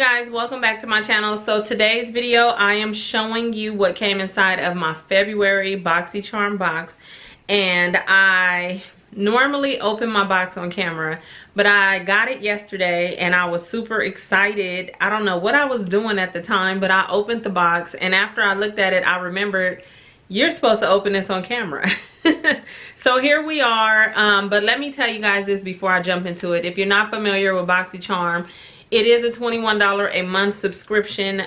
guys, welcome back to my channel. So today's video I am showing you what came inside of my February Boxycharm box. And I normally open my box on camera, but I got it yesterday and I was super excited. I don't know what I was doing at the time, but I opened the box, and after I looked at it I remembered you're supposed to open this on camera. So here we are, but let me tell you guys this before I jump into it. If you're not familiar with Boxycharm, it is a $21 a month subscription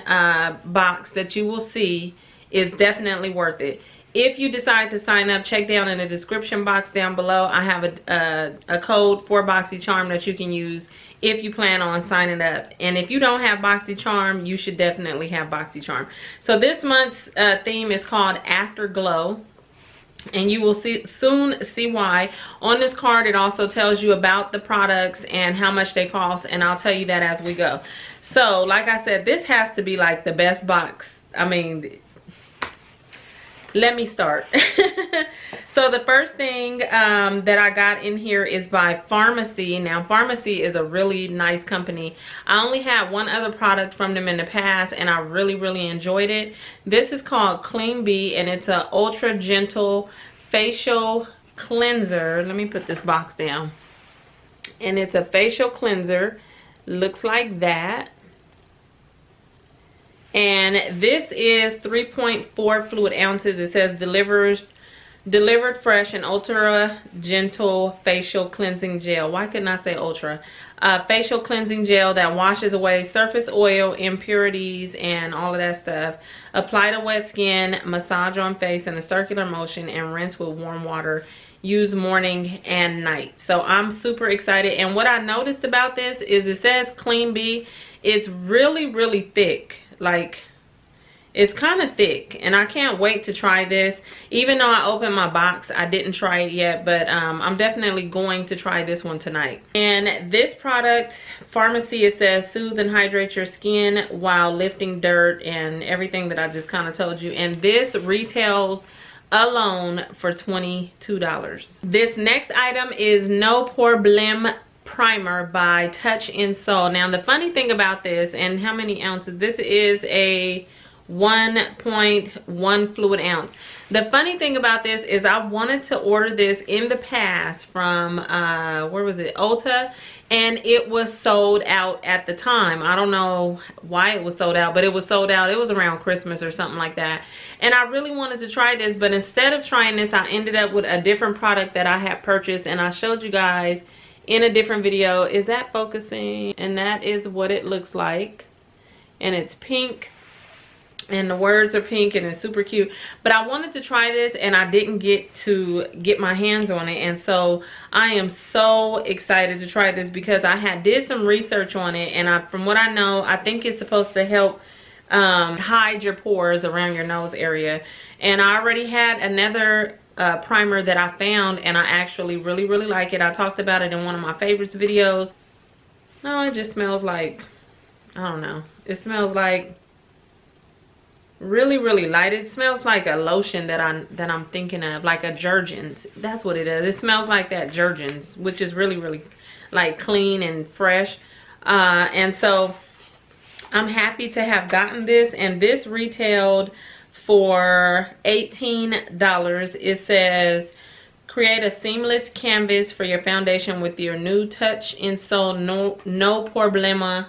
box that you will see is definitely worth it. If you decide to sign up, check down in the description box down below. I have a code for Boxycharm that you can use if you plan on signing up. And if you don't have Boxycharm, you should definitely have Boxycharm. So this month's theme is called Afterglow, and you will soon see why. On this card it also tells you about the products and how much they cost, and I'll tell you that as we go. So like I said, this has to be like the best box. I mean, let me start. So the first thing that I got in here is by Pharmacy. Now Pharmacy is a really nice company. I only had one other product from them in the past and I really enjoyed it. This is called Clean Bee, and it's an ultra gentle facial cleanser. Let me put this box down. And it's a facial cleanser. Looks like that. And this is 3.4 fluid ounces. It says delivered fresh and ultra gentle facial cleansing gel. Why couldn't I say ultra? Facial cleansing gel that washes away surface oil, impurities, and all of that stuff. Apply to wet skin, massage on face in a circular motion, and rinse with warm water. Use morning and night. So I'm super excited. And what I noticed about this is it says Clean Bee. It's really thick. Like, it's kind of thick, and I can't wait to try this. Even though I opened my box, I didn't try it yet, but I'm definitely going to try this one tonight. And this product, Pharmacy, it says soothe and hydrate your skin while lifting dirt and everything that I just kind of told you. And this retails alone for $22. This next item is No Problem Primer by Touch in Soul. Now the funny thing about this, and how many ounces, this is a 1.1 fluid ounce. The funny thing about this is I wanted to order this in the past from where was it, Ulta, and it was sold out at the time. I don't know why it was sold out, but it was sold out. It was around Christmas or something like that, and I really wanted to try this, but instead of trying this I ended up with a different product that I had purchased, and I showed you guys in a different video. Is that focusing? And that is what it looks like, and it's pink and the words are pink and it's super cute. But I wanted to try this and I didn't get my hands on it, and so I am so excited to try this because I did some research on it, and from what I know, I think it's supposed to help hide your pores around your nose area. And I already had another primer that I found, and I actually really like it. I talked about it in one of my favorites videos. No, it just smells like, I don't know, it smells like really light. It smells like a lotion that I'm thinking of, like a Jergens. That's what it is. It smells like that Jergens, which is really like clean and fresh. And so I'm happy to have gotten this, and this retailed for $18. It says create a seamless canvas for your foundation with your new Touch in Soul no problema,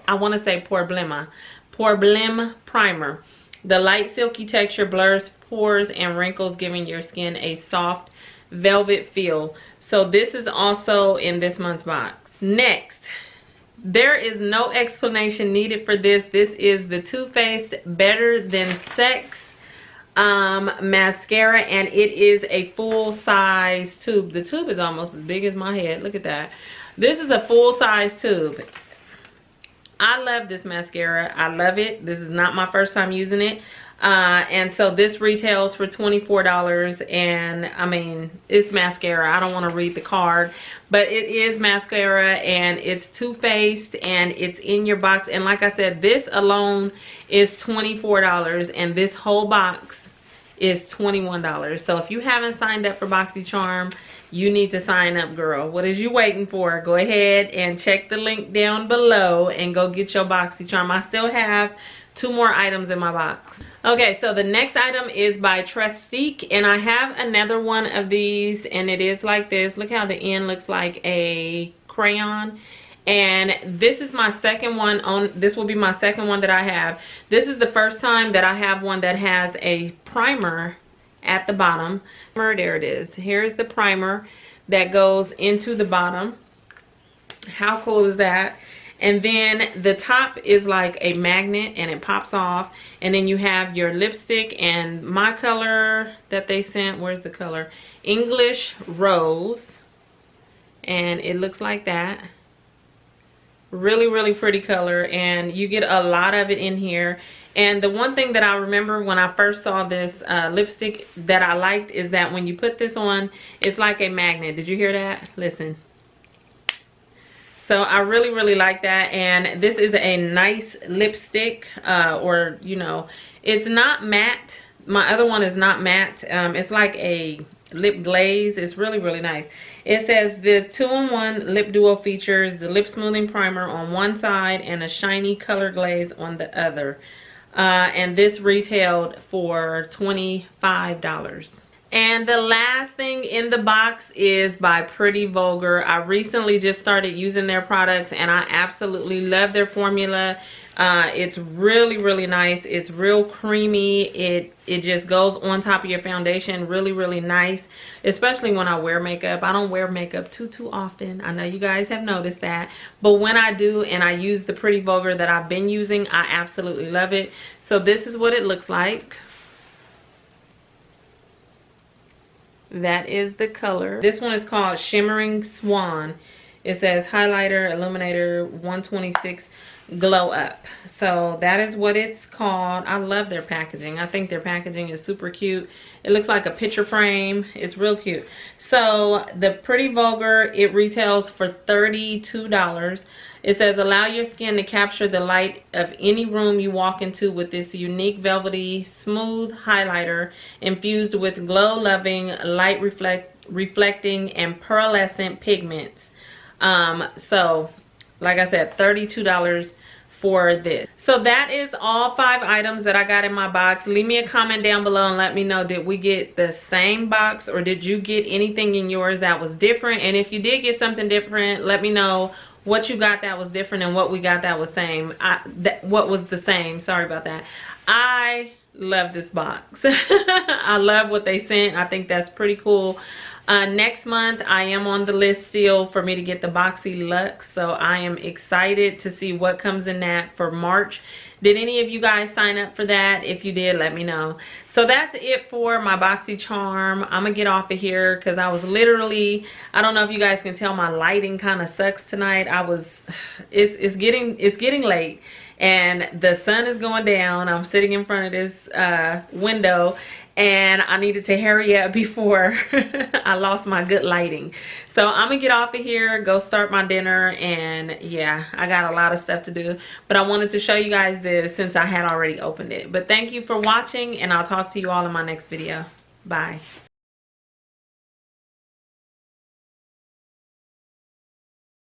I want to say problema primer. The light silky texture blurs pores and wrinkles, giving your skin a soft velvet feel. So this is also in this month's box. Next, there is no explanation needed for this. This is the Too Faced Better Than Sex mascara, and it is a full-size tube. The tube is almost as big as my head. Look at that. This is a full-size tube. I love this mascara. I love it. This is not my first time using it. And so this retails for $24, and I mean, it's mascara. I don't want to read the card, but it is mascara, and it's Too Faced, and it's in your box. And like I said, this alone is $24, and this whole box is $21. So if you haven't signed up for Boxycharm, you need to sign up, girl. What is you waiting for? Go ahead and check the link down below and go get your Boxycharm. I still have 2 more items in my box. Okay, so the next item is by Trestique, and I have another one of these, and it is like this. Look how the end looks like a crayon. And this is my second one on, this will be my second one that I have. This is the first time that I have one that has a primer at the bottom. There it is. Here's the primer that goes into the bottom. How cool is that? And then the top is like a magnet and it pops off, and then you have your lipstick, and my color that they sent, where's the color? English Rose, and it looks like that. Really, really pretty color, and you get a lot of it in here. And the one thing that I remember when I first saw this lipstick that I liked is that when you put this on, it's like a magnet. Did you hear that? Listen. So I really, really like that. And this is a nice lipstick, or, you know, it's not matte. My other one is not matte. It's like a lip glaze. It's really, really nice. It says the 2-in-1 lip duo features the lip smoothing primer on one side and a shiny color glaze on the other. And this retailed for $25. And the last thing in the box is by Pretty Vulgar. I recently just started using their products, and I absolutely love their formula. It's really, really nice. It's real creamy. It just goes on top of your foundation. Really, really nice, especially when I wear makeup. I don't wear makeup too often. I know you guys have noticed that, but when I do and I use the Pretty Vulgar that I've been using, I absolutely love it. So this is what it looks like. That is the color. This one is called Shimmering Swan. It says highlighter, illuminator, 126 glow up. So that is what it's called. I love their packaging. I think their packaging is super cute. It looks like a picture frame. It's real cute. So the Pretty Vulgar, it retails for $32. It says allow your skin to capture the light of any room you walk into with this unique velvety smooth highlighter infused with glow loving, light reflecting and pearlescent pigments. So like I said, $32 for this. So that is all 5 items that I got in my box. Leave me a comment down below and let me know, did we get the same box or did you get anything in yours that was different? And if you did get something different, let me know what you got that was different and what we got that was same. What was the same, sorry about that. I love this box. I love what they sent. I think that's pretty cool. Next month I am on the list still for me to get the Boxy Luxe, so I am excited to see what comes in that for March. Did any of you guys sign up for that? If you did, let me know. So that's it for my Boxycharm. I'm gonna get off of here because I was literally, I don't know if you guys can tell, my lighting kind of sucks tonight. It's getting late and the sun is going down. I'm sitting in front of this window and I needed to hurry up before I lost my good lighting. So I'm gonna get off of here, go start my dinner, and yeah, I got a lot of stuff to do. But I wanted to show you guys this since I had already opened it. But thank you for watching, and I'll talk to you all in my next video. Bye.